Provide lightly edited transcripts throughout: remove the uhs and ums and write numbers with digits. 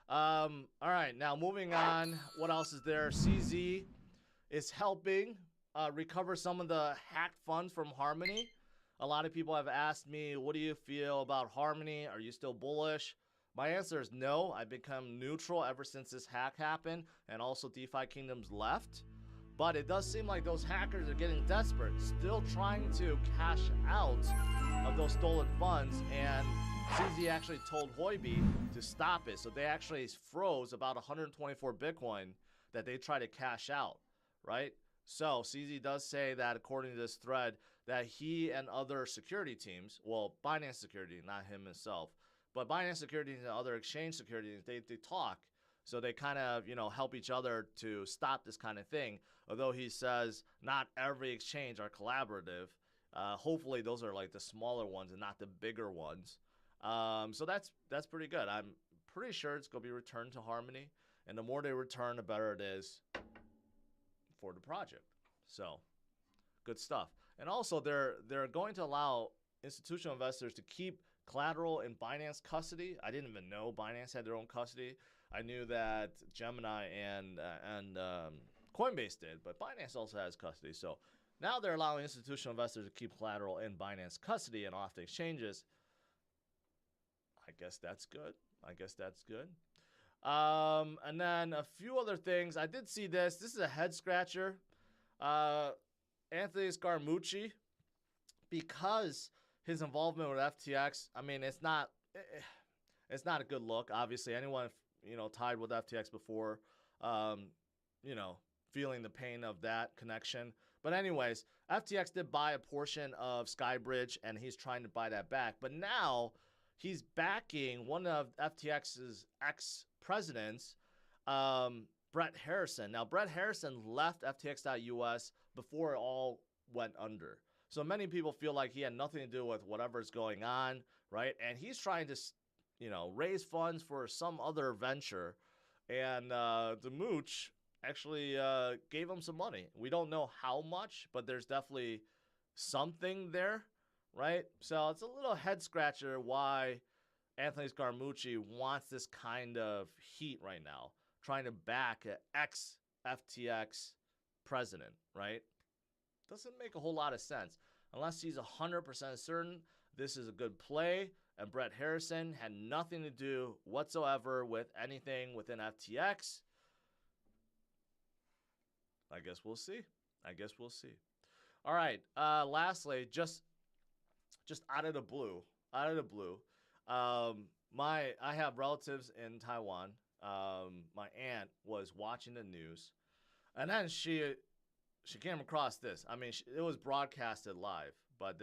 All right, now moving on. What else is there? CZ is helping recover some of the hacked funds from Harmony. A lot of people have asked me, what do you feel about Harmony? Are you still bullish? My answer is no. I've become neutral ever since this hack happened and also DeFi Kingdoms left. But it does seem like those hackers are getting desperate, still trying to cash out of those stolen funds, and CZ actually told Huobi to stop it. So they actually froze about 124 Bitcoin that they try to cash out, right? So CZ does say that, according to this thread, that he and other security teams, well, Binance Security, not him himself, but Binance Security and other exchange security, they talk. So they kind of, help each other to stop this kind of thing. Although he says not every exchange are collaborative. Hopefully those are like the smaller ones and not the bigger ones. So that's pretty good. I'm pretty sure it's going to be returned to Harmony. And the more they return, the better it is for the project. So good stuff. And also they're going to allow institutional investors to keep collateral in Binance custody. I didn't even know Binance had their own custody. I knew that Gemini and Coinbase did, but Binance also has custody. So now they're allowing institutional investors to keep collateral in Binance custody and off the exchanges. I guess that's good. And then a few other things. I did see this. This is a head scratcher. Anthony Scaramucci, because his involvement with FTX, I mean, it's not a good look. Obviously, anyone tied with FTX before, feeling the pain of that connection. But anyways, FTX did buy a portion of Skybridge, and he's trying to buy that back. But now he's backing one of FTX's ex-presidents, Brett Harrison. Now, Brett Harrison left FTX.us before it all went under. So many people feel like he had nothing to do with whatever's going on, right? And he's trying to, raise funds for some other venture. And the Mooch actually gave him some money. We don't know how much, but there's definitely something there, right? So it's a little head scratcher why Anthony Scaramucci wants this kind of heat right now, trying to back an ex-FTX president, right? Doesn't make a whole lot of sense. Unless he's 100% certain this is a good play and Brett Harrison had nothing to do whatsoever with anything within FTX. I guess we'll see. All right. Lastly, just out of the blue, I have relatives in Taiwan. My aunt was watching the news, and then she came across this. I mean, it was broadcasted live, but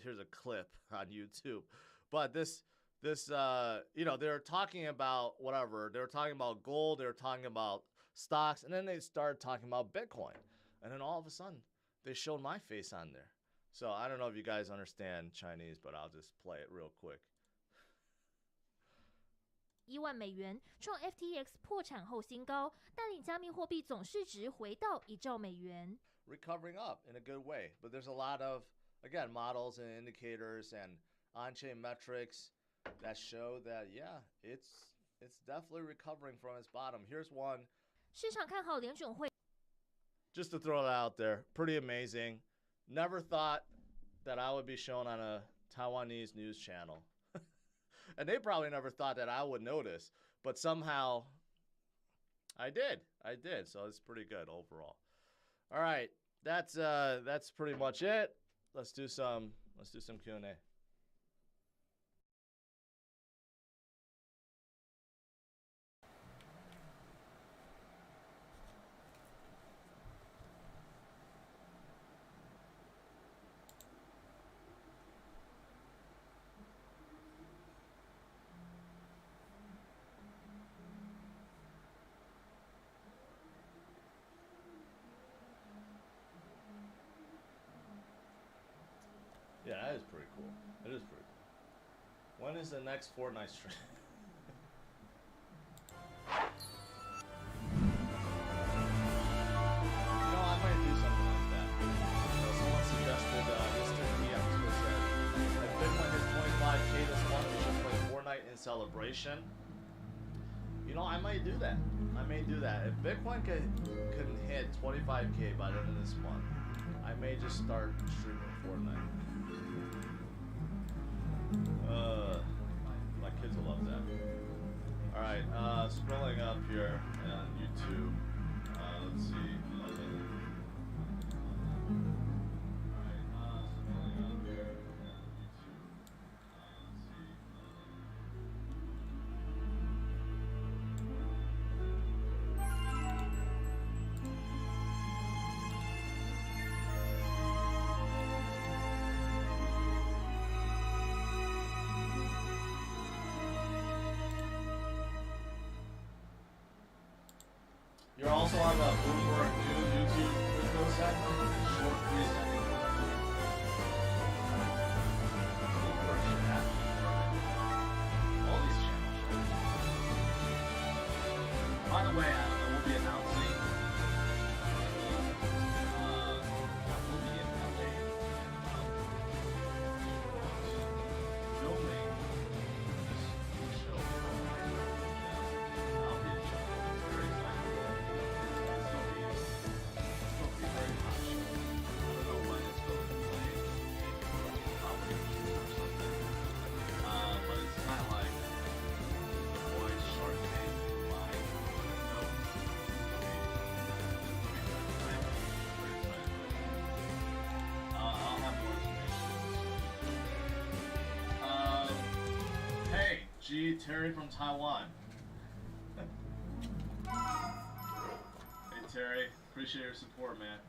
here's a clip on YouTube. But this, they're talking about whatever. They were talking about gold. They were talking about stocks, and then they started talking about Bitcoin. And then all of a sudden, they showed my face on there. So I don't know if you guys understand Chinese, but I'll just play it real quick. 1万美元，创 FTX 破产后新高，带领加密货币总市值回到1兆美元。 Recovering up in a good way, but there's a lot of, again, models and indicators and on-chain metrics that show that, yeah, it's definitely recovering from its bottom. Here's one. 市场看好联准会。 Just to throw that out there, pretty amazing. Never thought that I would be shown on a Taiwanese news channel. And they probably never thought that I would notice, but somehow I did. So it's pretty good overall. All right, that's pretty much it. Let's do some Q&A. Yeah, that is pretty cool. It is pretty cool. When is the next Fortnite stream? I might do something like that. Someone suggested Mr. DM said if Bitcoin hits 25K this month, we should play Fortnite in celebration. know, I might do that. I may do that. If Bitcoin can hit 25K by the end of this month, I may just start streaming Fortnite. My kids will love that. Alright, scrolling up here on YouTube. Let's see. You're also on the Bloomberg News YouTube crypto segment. Short 3 second. Bloomberg chat. All these channels. By the way, I will be announcing. I will be in LA filming this show. I'll be in China. Very excited. G. Terry from Taiwan. Hey Terry, appreciate your support, man.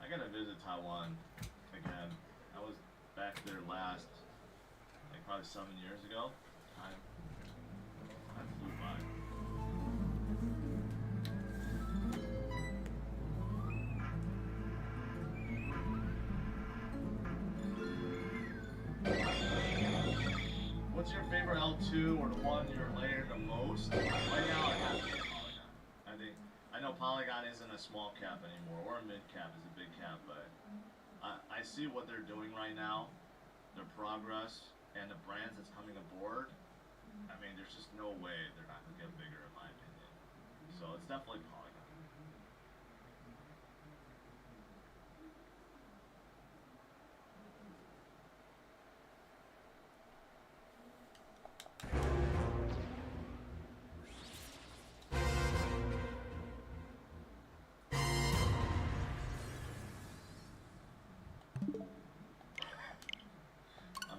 I gotta visit Taiwan again. I was back there last, like probably 7 years ago. Time flew by. What's your favorite L2 or the one you're layering the most? Right now I have to say Polygon. I know Polygon isn't a small cap anymore, or a mid cap is a big cap, but I see what they're doing right now, their progress, and the brands that's coming aboard. I mean, there's just no way they're not going to get bigger in my opinion. So it's definitely Polygon.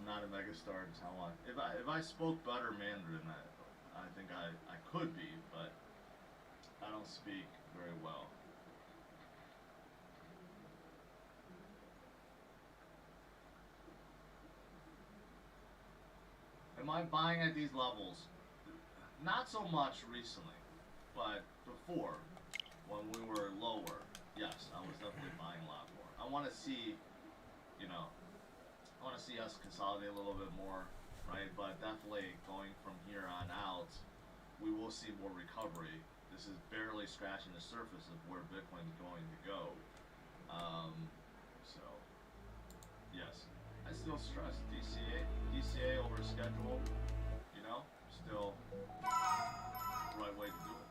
Not a megastar in Taiwan. If I spoke better Mandarin, I think I could be, but I don't speak very well. Am I buying at these levels? Not so much recently, but before, when we were lower, yes, I was definitely buying a lot more. I want to see, you know, I want to see us consolidate a little bit more, right? But definitely going from here on out, we will see more recovery. This is barely scratching the surface of where Bitcoin is going to go. So, yes, I still stress DCA over schedule, you know, still the right way to do it.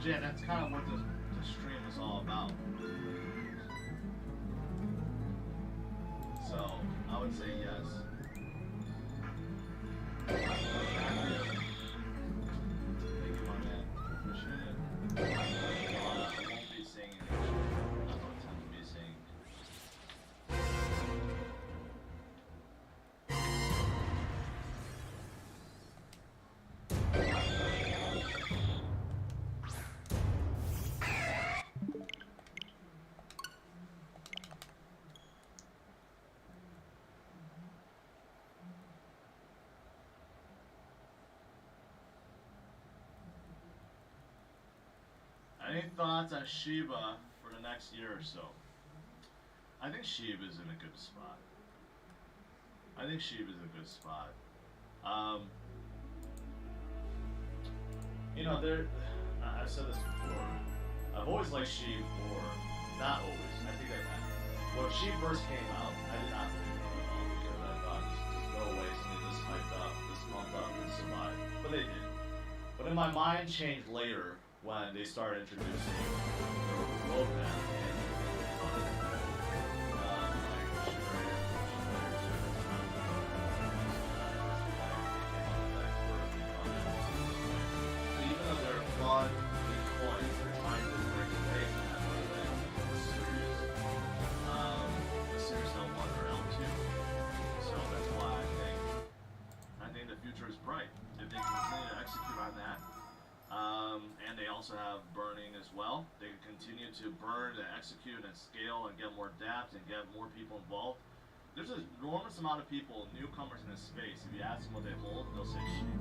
Yeah, that's kind of what the stream is all about. So, I would say yes. Thank you, my man. Appreciate it. I won't be saying anything. I don't tend to be saying. Any thoughts on Shiba for the next year or so? I think Shiba's in a good spot. you know, I've said this before. I've always liked Sheep, or not always. I think that when Sheep first came out, I did not believe in them at all because I thought just go away, something this hyped up, this pumped up, and survive. But they did. But then my mind changed later when they started introducing the roadmap and fun, big coins, they're trying to break away from that rather than the series L1 or L2. So that's why I think the future is bright if they continue to execute on that. And they also have burning as well. They can continue to burn and execute and scale and get more depth and get more people involved. There's an enormous amount of people, newcomers in this space. If you ask them what they hold, they'll say sheep.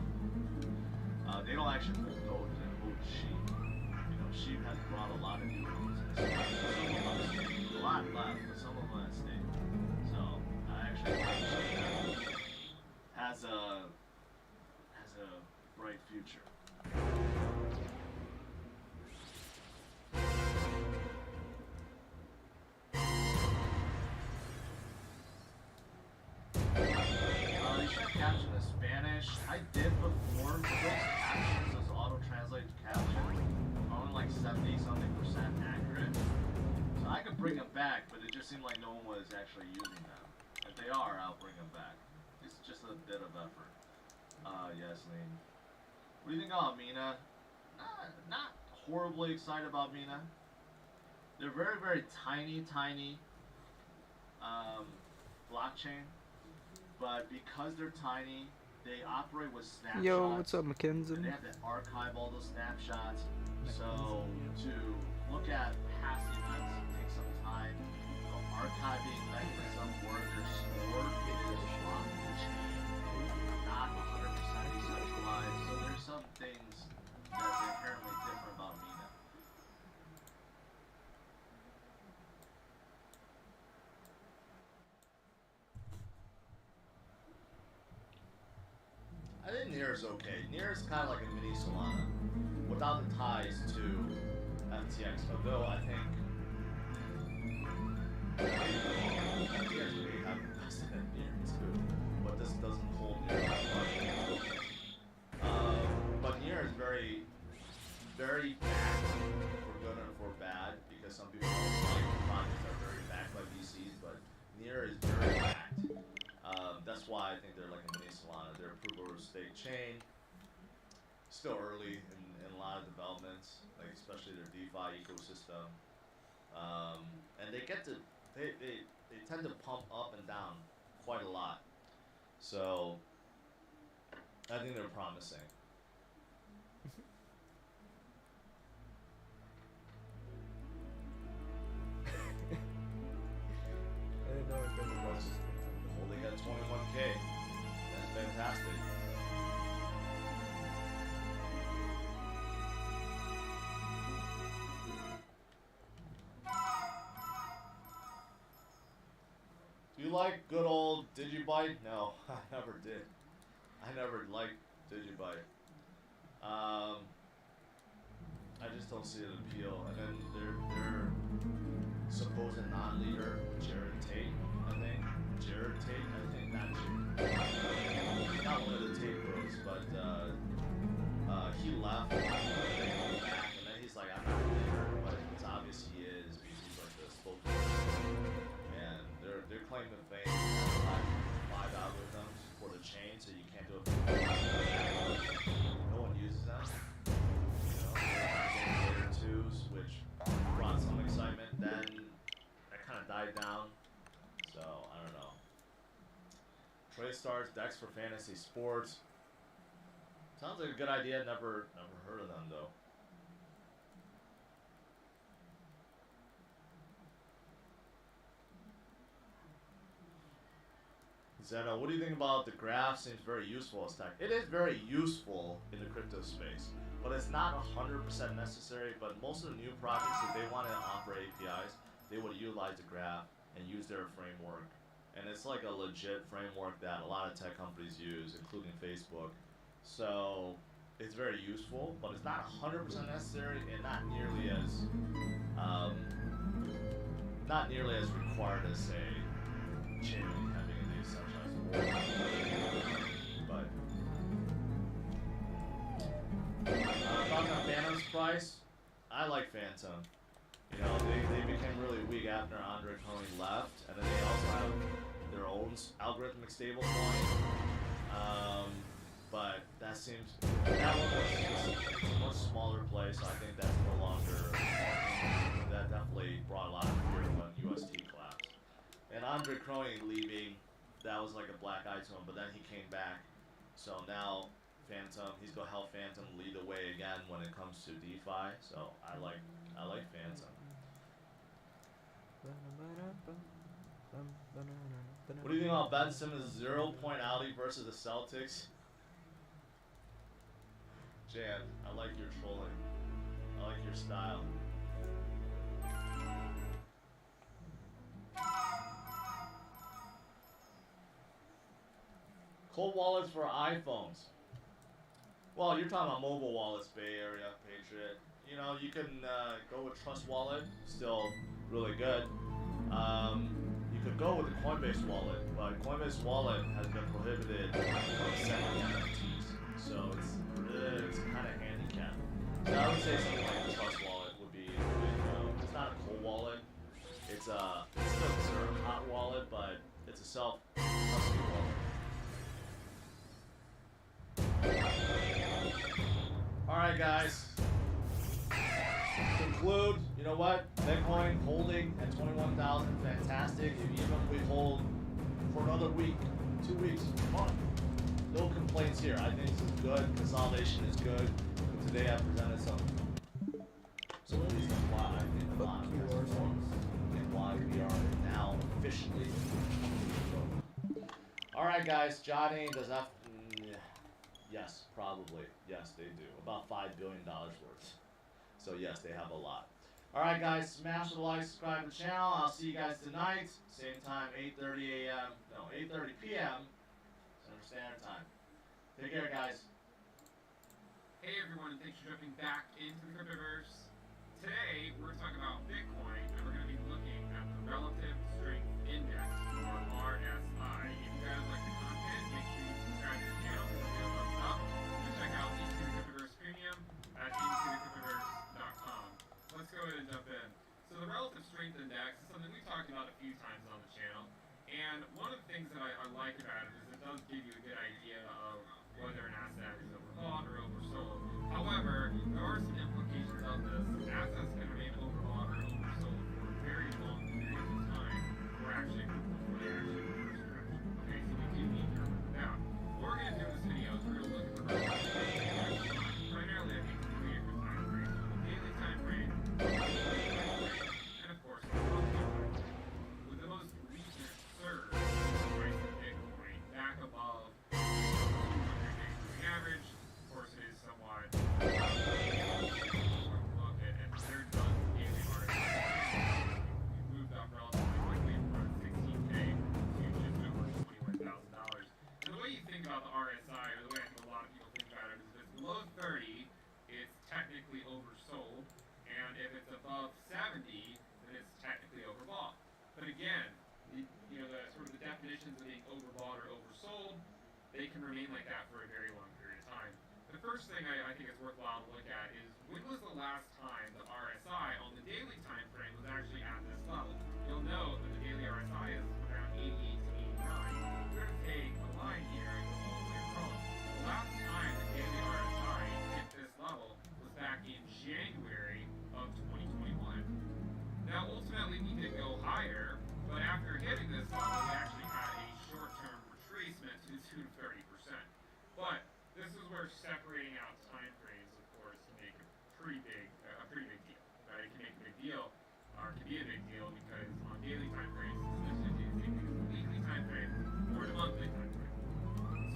They don't actually hold gold, they hold sheep. You know, sheep has brought a lot of newcomers in this space. Some of them stayed. A lot left, but some of them have stayed. So I actually think sheep has a bright future. You should have captioned in Spanish. I did before, but those captions, those auto-translate captions, are only like 70-something% accurate. So I could bring them back, but it just seemed like no one was actually using them. If they are, I'll bring them back. It's just a bit of effort. Yasleen. What do you think about Mina? Not horribly excited about Mina. They're very, very tiny blockchain. But because they're tiny, they operate with snapshots. Yo, what's up, Mackenzie? And they have to archive all those snapshots. So to look at past events takes some time. The archiving mechanism where they're stored, it is locked in the chain, not 100% decentralized. So there's some things that's inherently different about Mina. I think Nier is okay. Nier is kind of like a mini Solana, without the ties to FTX. Although I think FTX may have invested in Nier too, but this doesn't hold Nier that much. But Nier is very, very backed for good and for bad because some people don't like projects that are very backed by VCs, but Nier is very backed. That's why I think they're like a mini Solana. They're a proof of stake chain. Still early in a lot of developments, like especially their DeFi ecosystem. And they tend to pump up and down quite a lot. So I think they're promising. I didn't know it was been Holding at 21K. That's fantastic. Do you like good old Digibyte? No, I never did. I never liked Digibyte. I just don't see the appeal. And then their supposed non-leader, Jared Tate, I think. Jared Tate, I think, not Jared. Not one of the Tate bros, but he left and then back, and then he's like, I'm not a leader, but it's obvious he is because he's like the spokesperson. And they're claiming to fame five algorithms for the chain, so you can't do it. No one uses them. Layer 2s, which brought some excitement, then that kind of died down. So I don't know. Trade Stars, decks for fantasy sports. Sounds like a good idea. Never heard of them though. Zeno, what do you think about the graph? Seems very useful as tech. It is very useful in the crypto space, but it's not 100% necessary. But most of the new projects, if they want to offer APIs, they would utilize the graph and use their framework. And it's like a legit framework that a lot of tech companies use, including Facebook. So it's very useful, but it's not 100% necessary and um, not nearly as required as say chainlink having a decentralized world. But talking about Phantom's price, I like Phantom. You know, they became really weak after Andre Coney left, and then they also have their own algorithmic stablecoin. But that one was just a much smaller play, so I think that's no longer, that definitely brought a lot of fear when UST collapsed. And Andre Crony leaving, that was like a black eye to him, but then he came back. So now Phantom, he's gonna help Phantom lead the way again when it comes to DeFi. So I like Phantom. What do you think about Ben Simmons' 0-point outing versus the Celtics? Jan, I like your trolling. I like your style. Cold wallets for iPhones. Well, you're talking about mobile wallets, Bay Area, Patriot. You know, you can go with Trust Wallet, still really good. You could go with the Coinbase wallet, but Coinbase wallet has been prohibited from sending NFTs, so it's kind of handicapped. So I would say something like the Trust wallet would be the way to go. It's not a cold wallet. It's still considered a hot wallet, but it's a self-custody wallet. Alright guys, conclude, you know what, Bitcoin holding at 21,000, fantastic. Even if we hold for another week, 2 weeks, a month, no complaints here. I think this is good, consolidation is good. But today I presented some reasons why I think a lot of and why we are now officially. Alright guys, Johnny does that. Yes, probably. Yes, they do. About $5 billion worth. So yes, they have a lot. Alright guys, smash the like, subscribe to the channel. I'll see you guys tonight. Same time, 8:30 a.m. No, 8:30 p.m. Central Standard Time. Take care, guys. Hey everyone, thanks for jumping back into the Cryptoverse. Today, we're talking about Bitcoin, and we're going to be looking at the Relative Strength Index, or RSI. If you guys like the content, make sure you subscribe to the channel, give it a thumbs up, and check out Into the Cryptoverse Premium at intothecryptoverse.com. So let's go ahead and jump in. So the Relative Strength Index is something we've talked about a few times on the channel, and one of the things that I like about it is it does give you a good idea of whether an asset is overbought or oversold. However, there are some implications of this. Assets can remain overbought or oversold for a very long period of time before they actually overstretch. Okay, so we do need to remember that. What we're going to do in this video is we're going to look at the relative strength index primarily I think 3 different time frames. Daily time frame, and of course the monthly time frame. With the most recent surge in the price of Bitcoin back above 200-day moving average, of course it is somewhat look at, and there does daily RSI. We moved up relatively quickly from around 16K to just over $21,000. And the way you think about the RSI, or the way I think a lot of people think about it, is if it's below 30, it's technically oversold, and if it's above 70, then it's technically overbought. But again, the sort of the definitions of being overbought or oversold, they can remain like that for a very long period of time. The first thing I think is worthwhile to look at is when was the last time the RSI on the daily time frame was actually at this level? You'll note that the daily RSI is around 88 to 89. We're going to take a line here and go all the way across. The last time the daily RSI hit this level was back in January of 2021. Now ultimately we did go higher, but after hitting this level we actually had a short-term retracement to 30%. But this is where separating out time frames, of course, can make a pretty big deal. Right? It can make a big deal, or it can be a big deal because on daily time frames, especially if you take the weekly time frame or the monthly time frame.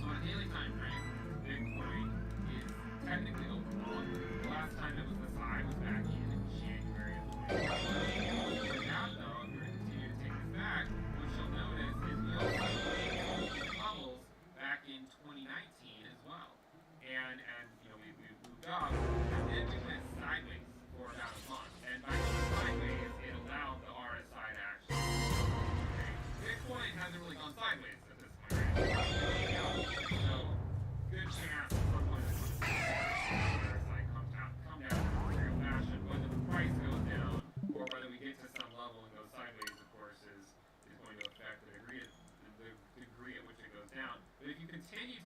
So on a daily time frame, Bitcoin is technically overbought. The last time it was this high was back in January of 2021. Now though, if we're going to continue to take this back, what you'll notice is we also hit levels back in 2019 as well. And we sideways at this point, right? So, good chance at some point this RSI come down in a real fashion. Whether the price goes down or whether we get to some level and go sideways, of course, is going to affect the degree at which it goes down. But if you continue